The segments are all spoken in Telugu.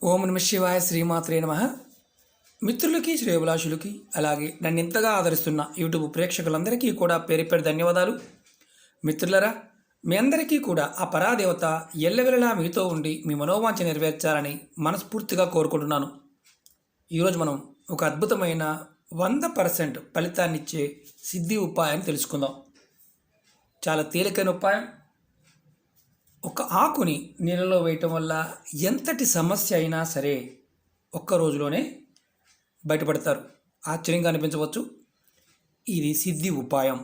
ఓం నమ శివాయ శ్రీమాత్రే నమ. మిత్రులకి శ్రేయభిలాషులకి అలాగే నన్ను ఇంతగా ఆదరిస్తున్న యూట్యూబ్ ప్రేక్షకులందరికీ కూడా పేరు పేరు ధన్యవాదాలు. మిత్రులరా, మీ అందరికీ కూడా ఆ పరాదేవత ఎల్లవెల్లలా మీతో ఉండి మీ మనోవాంఛ నెరవేర్చాలని మనస్ఫూర్తిగా కోరుకుంటున్నాను. ఈరోజు మనం ఒక అద్భుతమైన 100% ఫలితాన్నిచ్చే సిద్ధి ఉపాయాన్ని తెలుసుకుందాం. చాలా తేలికైన ఉపాయం. ఒక ఆకుని నీళ్ళలో వేయటం వల్ల ఎంతటి సమస్య అయినా సరే ఒక్క రోజులోనే బయటపడతారు. ఆశ్చర్యంగా అనిపించవచ్చు. ఇది సిద్ధి ఉపాయం.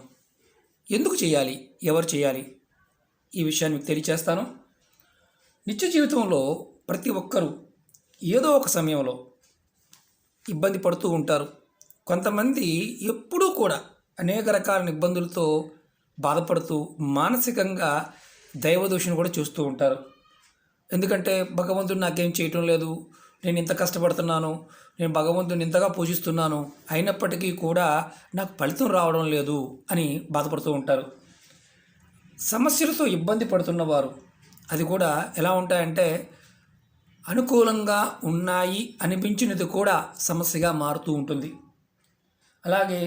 ఎందుకు చేయాలి, ఎవరు చేయాలి, ఈ విషయాన్ని మీకు తెలియచేస్తాను. నిత్య జీవితంలో ప్రతి ఒక్కరూ ఏదో ఒక సమయంలో ఇబ్బంది పడుతూ ఉంటారు. కొంతమంది ఎప్పుడూ కూడా అనేక రకాల ఇబ్బందులతో బాధపడుతూ మానసికంగా దైవదూషణ కూడా చూస్తూ ఉంటారు. ఎందుకంటే భగవంతుడు నాకేం చేయటం లేదు, నేను ఇంత కష్టపడుతున్నాను, నేను భగవంతుని ఇంతగా పూజిస్తున్నాను, అయినప్పటికీ కూడా నాకు ఫలితం రావడం లేదు అని బాధపడుతూ ఉంటారు. సమస్యలతో ఇబ్బంది పడుతున్నవారు అది కూడా ఎలా ఉంటాయంటే అనుకూలంగా ఉన్నాయి అనిపించినది కూడా సమస్యగా మారుతూ ఉంటుంది. అలాగే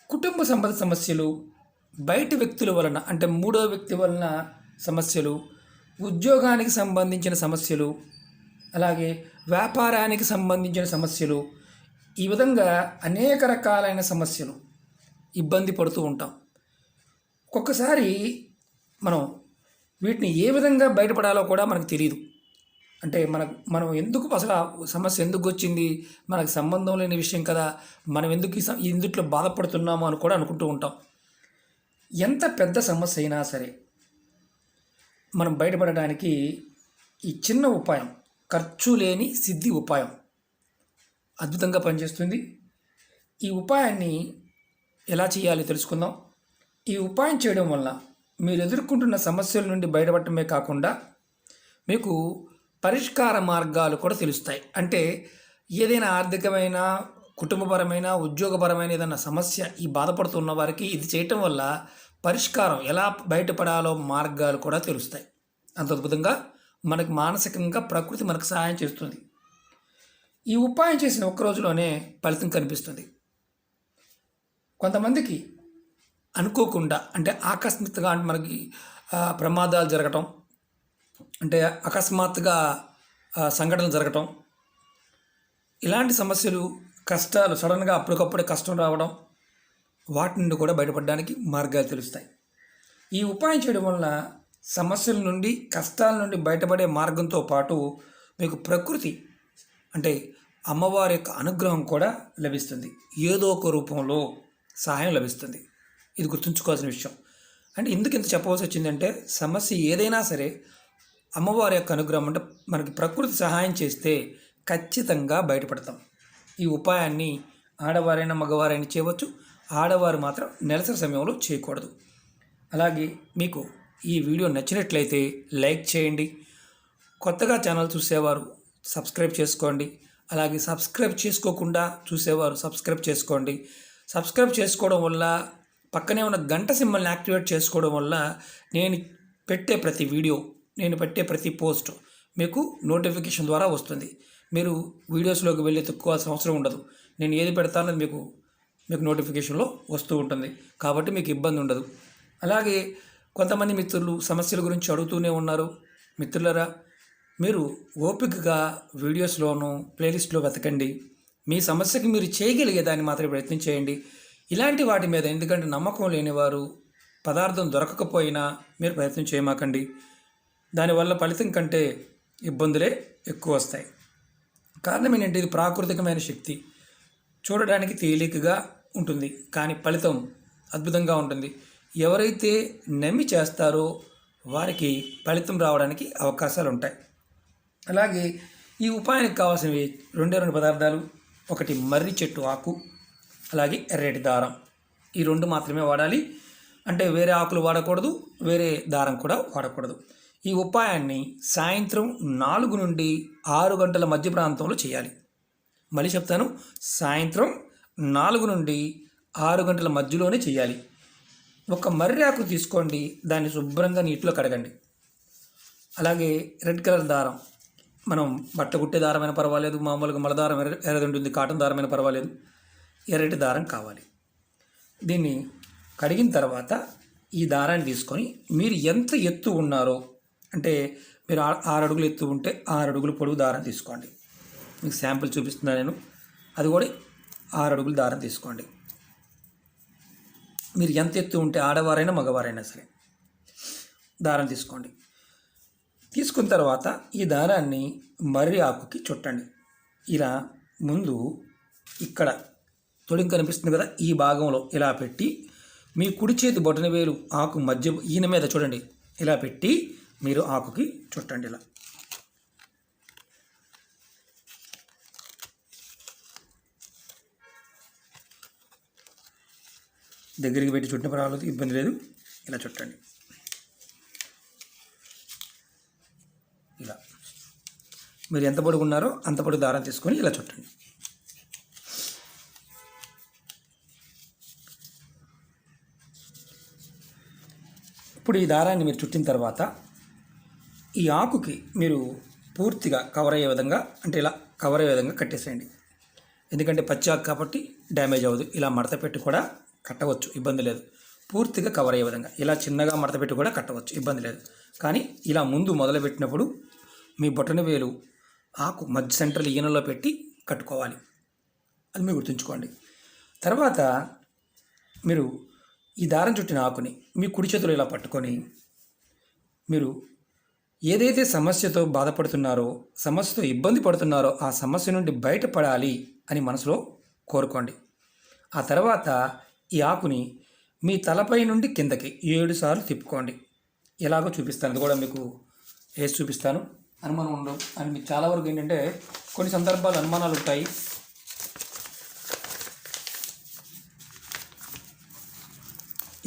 కుటుంబ సంబంధ సమస్యలు, బయట వ్యక్తుల వలన అంటే మూడో వ్యక్తి వలన సమస్యలు, ఉద్యోగానికి సంబంధించిన సమస్యలు, అలాగే వ్యాపారానికి సంబంధించిన సమస్యలు, ఈ విధంగా అనేక రకాలైన సమస్యలు ఇబ్బంది పడుతూ ఉంటాం. ఒక్కొక్కసారి మనం వీటిని ఏ విధంగా బయటపడాలో కూడా మనకు తెలియదు. అంటే మనం ఎందుకు అసలు ఆ సమస్య ఎందుకు వచ్చింది, మనకు సంబంధం లేని విషయం కదా, మనం ఎందుకు ఇందుట్లో బాధపడుతున్నామో అని కూడా అనుకుంటూ ఉంటాం. ఎంత పెద్ద సమస్య అయినా సరే మనం బయటపడడానికి ఈ చిన్న ఉపాయం, ఖర్చు లేని సిద్ధి ఉపాయం అద్భుతంగా పనిచేస్తుంది. ఈ ఉపాయాన్ని ఎలా చేయాలో తెలుసుకుందాం. ఈ ఉపాయం చేయడం వల్ల మీరు ఎదుర్కొంటున్న సమస్యల నుండి బయటపడటమే కాకుండా మీకు పరిష్కార మార్గాలు కూడా తెలుస్తాయి. అంటే ఏదైనా ఆర్థికమైన, కుటుంబపరమైన, ఉద్యోగపరమైన ఏదైనా సమస్య ఈ బాధపడుతున్న వారికి ఇది చేయటం వల్ల పరిష్కారం ఎలా బయటపడాలో మార్గాలు కూడా తెలుస్తాయి. అంత అద్భుతంగా మనకు మానసికంగా ప్రకృతి మనకు సహాయం చేస్తుంది. ఈ ఉపాయం చేసిన ఒక్క రోజులోనే ఫలితం కనిపిస్తుంది. కొంతమందికి అనుకోకుండా అంటే ఆకస్మికంగా అంటే మనకి ప్రమాదాలు జరగటం, అంటే అకస్మాత్తుగా సంఘటనలు జరగటం, ఇలాంటి సమస్యలు, కష్టాలు సడన్గా అప్పటికప్పుడే కష్టం రావడం, వాటి నుండి కూడా బయటపడడానికి మార్గాలు తెలుస్తాయి. ఈ ఉపాయం చేయడం వలన సమస్యల నుండి, కష్టాల నుండి బయటపడే మార్గంతో పాటు మీకు ప్రకృతి అంటే అమ్మవారి యొక్క అనుగ్రహం కూడా లభిస్తుంది. ఏదో ఒక రూపంలో సహాయం లభిస్తుంది. ఇది గుర్తుంచుకోవాల్సిన విషయం. అంటే ఎందుకు ఇంత చెప్పవలసి వచ్చిందంటే సమస్య ఏదైనా సరే అమ్మవారి యొక్క అనుగ్రహం అంటే మనకి ప్రకృతి సహాయం చేస్తే ఖచ్చితంగా బయటపడతాం. ఈ ఉపాయాన్ని ఆడవారైనా మగవారైనా చేయవచ్చు. ఆడవారు మాత్రం నెలసరి సమయంలో చేయకూడదు. అలాగే మీకు ఈ వీడియో నచ్చినట్లయితే లైక్ చేయండి. కొత్తగా ఛానల్ చూసేవారు సబ్స్క్రైబ్ చేసుకోండి. అలాగే సబ్స్క్రైబ్ చేసుకోకుండా చూసేవారు సబ్స్క్రైబ్ చేసుకోండి. సబ్స్క్రైబ్ చేసుకోవడం వల్ల పక్కనే ఉన్న గంట సింబల్ని యాక్టివేట్ చేసుకోవడం వల్ల నేను పెట్టే ప్రతి వీడియో, నేను పెట్టే ప్రతి పోస్ట్ మీకు నోటిఫికేషన్ ద్వారా వస్తుంది. మీరు వీడియోస్లోకి వెళ్ళి తక్కువాల్సిన అవసరం ఉండదు. నేను ఏది పెడతానో మీకు నోటిఫికేషన్లో వస్తూ ఉంటుంది. కాబట్టి మీకు ఇబ్బంది ఉండదు. అలాగే కొంతమంది మిత్రులు సమస్యల గురించి అడుగుతూనే ఉన్నారు. మిత్రులరా, మీరు ఓపికగా వీడియోస్లోనూ ప్లేలిస్ట్లో వెతకండి. మీ సమస్యకి మీరు చేయగలిగే దాన్ని మాత్రమే ప్రయత్నం చేయండి. ఇలాంటి వాటి మీద ఎందుకంటే నమ్మకం లేనివారు పదార్థం దొరకకపోయినా మీరు ప్రయత్నం చేయమాకండి. దానివల్ల ఫలితం కంటే ఇబ్బందులే ఎక్కువ వస్తాయి. కారణం ఏంటంటే ఇది ప్రాకృతికమైన శక్తి. చూడడానికి తేలికగా ఉంటుంది, కానీ ఫలితం అద్భుతంగా ఉంటుంది. ఎవరైతే నమ్మి చేస్తారో వారికి ఫలితం రావడానికి అవకాశాలు ఉంటాయి. అలాగే ఈ ఉపాయానికి కావాల్సినవి రెండు పదార్థాలు. ఒకటి మర్రి చెట్టు ఆకు, అలాగే ఎర్రటి దారం. ఈ రెండు మాత్రమే వాడాలి. అంటే వేరే ఆకులు వాడకూడదు, వేరే దారం కూడా వాడకూడదు. ఈ ఉపాయాన్ని సాయంత్రం 4 నుండి 6 గంటల మధ్య ప్రాంతంలో చేయాలి. మళ్ళీ చెప్తాను, సాయంత్రం 4 నుండి 6 గంటల మధ్యలోనే చేయాలి. ఒక మర్రి ఆకు తీసుకోండి, దాన్ని శుభ్రంగా నీటిలో కడగండి. అలాగే రెడ్ కలర్ దారం, మనం బట్ట కుట్టే దారమైనా పర్వాలేదు, మామూలుగా మల దారం ఎర్రది ఉంటుంది, కాటన్ దారమైనా పర్వాలేదు, ఎర్రటి దారం కావాలి. దీన్ని కడిగిన తర్వాత ఈ దారాన్ని తీసుకొని మీరు ఎంత ఎత్తు ఉన్నారో, అంటే మీరు 6 అడుగులు ఎత్తు ఉంటే 6 అడుగులు పొడవు దారం తీసుకోండి. మీకు శాంపుల్ చూపిస్తున్నాను నేను. అది కూడా 6 అడుగులు దారం తీసుకోండి. మీరు ఎంత ఎత్తు ఉంటే ఆడవారైనా మగవారైనా సరే దారం తీసుకోండి. తీసుకున్న తర్వాత ఈ దారాన్ని మర్రి ఆకుకి చుట్టండి. ఇలా ముందు ఇక్కడ తొడిం కనిపిస్తుంది కదా, ఈ భాగంలో ఇలా పెట్టి మీ కుడి చేతి బొటన వేలు ఆకు మధ్య ఈయన మీద చూడండి, ఇలా పెట్టి మీరు ఆకుకి చుట్టండి. ఇలా దగ్గరికి పెట్టి చుట్టిన పర్వాలేదు, ఇబ్బంది లేదు. ఇలా చుట్టండి. ఇలా మీరు ఎంత పొడుగున్నారో అంత పొడుగు దారం తీసుకొని ఇలా చుట్టండి. ఇప్పుడు ఈ దారాన్ని మీరు చుట్టిన తర్వాత ఈ ఆకుకి మీరు పూర్తిగా కవర్ అయ్యే విధంగా, అంటే ఇలా కవర్ అయ్యే విధంగా కట్టేసేయండి. ఎందుకంటే పచ్చి ఆకు కాబట్టి డ్యామేజ్ అవ్వదు. ఇలా మడత పెట్టి కూడా కట్టవచ్చు, ఇబ్బంది లేదు. పూర్తిగా కవర్ అయ్యే విధంగా ఇలా చిన్నగా మడత పెట్టి కూడా కట్టవచ్చు, ఇబ్బంది లేదు. కానీ ఇలా ముందు మొదలుపెట్టినప్పుడు మీ బొటన వేలు ఆకు మధ్య సెంట్రల్ ఈయనలో పెట్టి కట్టుకోవాలి. అది మీరు గుర్తుంచుకోండి. తర్వాత మీరు ఈ దారం చుట్టిన ఆకుని మీ కుడి చేతిలో ఇలా పట్టుకొని మీరు ఏదైతే సమస్యతో బాధపడుతున్నారో, సమస్యతో ఇబ్బంది పడుతున్నారో ఆ సమస్య నుండి బయటపడాలి అని మనసులో కోరుకోండి. ఆ తర్వాత ఈ ఆకుని మీ తలపై నుండి కిందకి 7 సార్లు తిప్పుకోండి. ఎలాగో చూపిస్తాను, అది కూడా మీకు వేసి చూపిస్తాను. అనుమానం ఉండవు అని మీకు చాలా వరకు ఏంటంటే కొన్ని సందర్భాలు అనుమానాలు ఉంటాయి.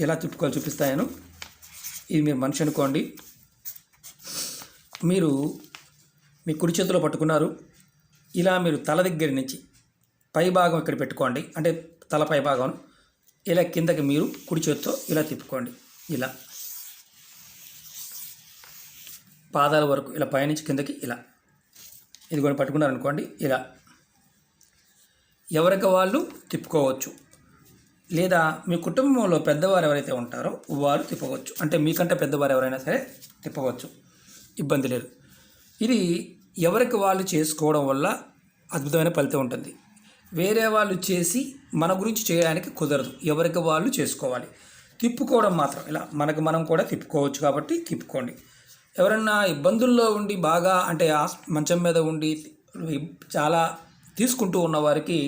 ఎలా తిప్పుకోవాలి చూపిస్తాను. ఇది మీరు మనిషి అనుకోండి. మీరు మీ కుడి చేతిలో పట్టుకున్నారు. ఇలా మీరు తల దగ్గర నుంచి పై భాగం ఇక్కడ పెట్టుకోండి, అంటే తల పై భాగం ఇలా కిందకి మీరు కుడి చేతితో ఇలా తిప్పుకోండి. ఇలా పాదాల వరకు ఇలా పైనుంచి కిందకి ఇలా ఇది కూడా పట్టుకున్నారనుకోండి. ఇలా ఎవరికి వాళ్ళు తిప్పుకోవచ్చు, లేదా మీ కుటుంబంలో పెద్దవారు ఎవరైతే ఉంటారో వారు తిప్పవచ్చు. అంటే మీకంటే పెద్దవారు ఎవరైనా సరే తిప్పవచ్చు, ఇబ్బంది లేదు. ఇది ఎవరికి వాళ్ళు చేసుకోవడం వల్ల అద్భుతమైన ఫలితం ఉంటుంది. వేరే వాళ్ళు చేసి మన గురించి చేయడానికి కుదరదు, ఎవరికి వాళ్ళు చేసుకోవాలి. తిప్పుకోవడం మాత్రం ఇలా మనకు మనం కూడా తిప్పుకోవచ్చు కాబట్టి తిప్పుకోండి. ఎవరన్నా ఇబ్బందుల్లో ఉండి బాగా అంటే మంచం మీద ఉండి చాలా తీసుకుంటూ ఉన్న వారికి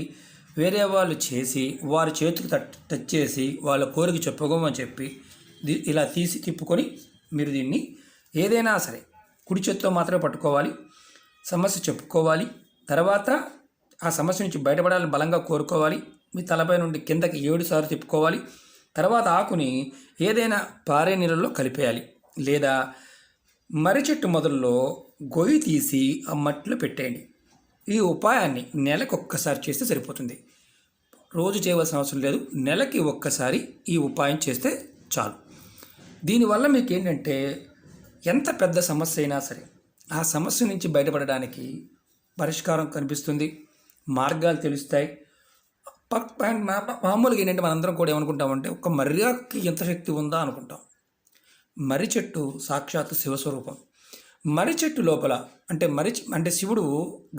వేరే వాళ్ళు చేసి వారి చేతికి టచ్ చేసి వాళ్ళ కోరిక చెప్పుకోమని చెప్పి ఇలా తీసి తిప్పుకొని మీరు దీన్ని ఏదైనా సరే కుడి చేత్తో మాత్రమే పట్టుకోవాలి, సమస్య చెప్పుకోవాలి. తర్వాత ఆ సమస్య నుంచి బయటపడాలని బలంగా కోరుకోవాలి. మీ తలపై నుండి కిందకి 7 సార్లు తిప్పుకోవాలి. తర్వాత ఆకుని ఏదైనా పారే నీళ్ళలో కలిపేయాలి, లేదా మర్రి చెట్టు మొదల్లో గొయ్యి తీసి ఆ మట్టిలో పెట్టేయండి. ఈ ఉపాయాన్ని నెలకు ఒక్కసారి చేస్తే సరిపోతుంది. రోజు చేయవలసిన అవసరం లేదు, నెలకి ఒక్కసారి ఈ ఉపాయం చేస్తే చాలు. దీనివల్ల మీకు ఏంటంటే ఎంత పెద్ద సమస్య అయినా సరే ఆ సమస్య నుంచి బయటపడడానికి పరిష్కారం కనిపిస్తుంది, మార్గాలు తెలుస్తాయి. మామూలుగా ఏంటంటే మనందరం కూడా ఏమనుకుంటామంటే ఒక మర్యాదకి ఎంత శక్తి ఉందా అనుకుంటాం. మర్రి చెట్టు సాక్షాత్తు శివస్వరూపం. మర్రి చెట్టు లోపల అంటే శివుడు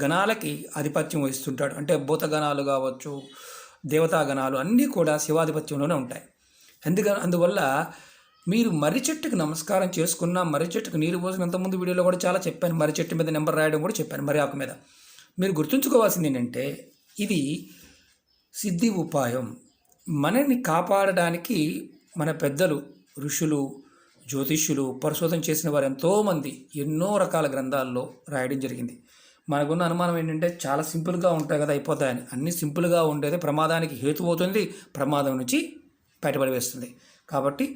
గణాలకి ఆధిపత్యం వహిస్తుంటాడు. అంటే భూతగణాలు కావచ్చు, దేవతాగణాలు అన్నీ కూడా శివాధిపత్యంలోనే ఉంటాయి. అందువల్ల మీరు మర్రి చెట్టుకు నమస్కారం చేసుకున్న, మర్రి చెట్టుకు నీరు పోసిన, అంతకుముందు వీడియోలో కూడా చాలా చెప్పాను, మర్రి చెట్టు మీద నెంబర్ రాయడం కూడా చెప్పాను, మర్రి ఆకు మీద. మీరు గుర్తుంచుకోవాల్సింది ఏంటంటే ఇది సిద్ధి ఉపాయం. మనల్ని కాపాడడానికి మన పెద్దలు, ఋషులు, జ్యోతిష్యులు, పరిశోధన చేసిన వారు ఎంతోమంది ఎన్నో రకాల గ్రంథాల్లో రాయడం జరిగింది. మనకున్న అనుమానం ఏంటంటే చాలా సింపుల్గా ఉంటాయి కదా, అయిపోతాయని. అన్నీ సింపుల్గా ఉండేది ప్రమాదానికి హేతు అవుతుంది, ప్రమాదం నుంచి బయటపడి వేస్తుంది. కాబట్టి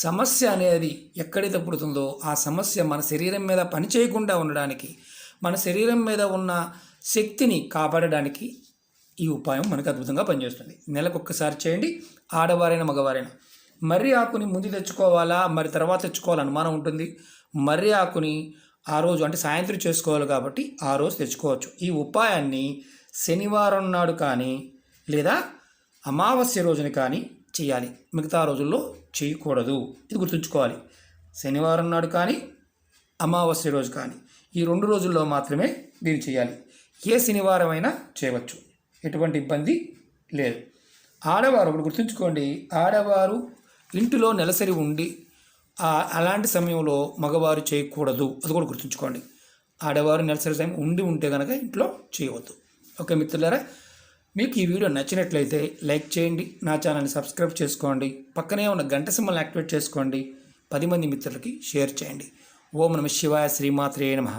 సమస్య అనేది ఎక్కడైతే పుడుతుందో ఆ సమస్య మన శరీరం మీద పని చేయకుండా ఉండడానికి, మన శరీరం మీద ఉన్న శక్తిని కాపాడడానికి ఈ ఉపాయం మనకు అద్భుతంగా పనిచేస్తుంది. నెలకు ఒక్కసారి చేయండి, ఆడవారైనా మగవారైనా. మర్రి ఆకుని ముందు తెచ్చుకోవాలా మరి తర్వాత తెచ్చుకోవాలని అనుమానం ఉంటుంది. మర్రి ఆకుని ఆ రోజు అంటే సాయంత్రం చేసుకోవాలి కాబట్టి ఆ రోజు తెచ్చుకోవచ్చు. ఈ ఉపాయాన్ని శనివారం నాడు కానీ లేదా అమావాస్య రోజున కానీ చేయాలి. మిగతా రోజుల్లో చేయకూడదు. ఇది గుర్తుంచుకోవాలి. శనివారం నాడు కానీ అమావాస్య రోజు కానీ ఈ 2 రోజుల్లో మాత్రమే దీన్ని చేయాలి. ఏ శనివారం అయినా చేయవచ్చు, ఎటువంటి ఇబ్బంది లేదు. ఆడవారు ఒకటి గుర్తుంచుకోండి, ఆడవారు ఇంటిలో నెలసరి ఉండి అలాంటి సమయంలో మగవారు చేయకూడదు. అది కూడా గుర్తుంచుకోండి. ఆడవారు నెలసరి సమయం ఉంటే కనుక ఇంట్లో చేయవద్దు. ఓకే మిత్రులారా, మీకు ఈ వీడియో నచ్చినట్లయితే లైక్ చేయండి, నా ఛానల్ని సబ్స్క్రైబ్ చేసుకోండి, పక్కనే ఉన్న గంట సింబల్ని యాక్టివేట్ చేసుకోండి, 10 మంది మిత్రులకి షేర్ చేయండి. ఓం నమః శివాయ, శ్రీమాత్రే నమః.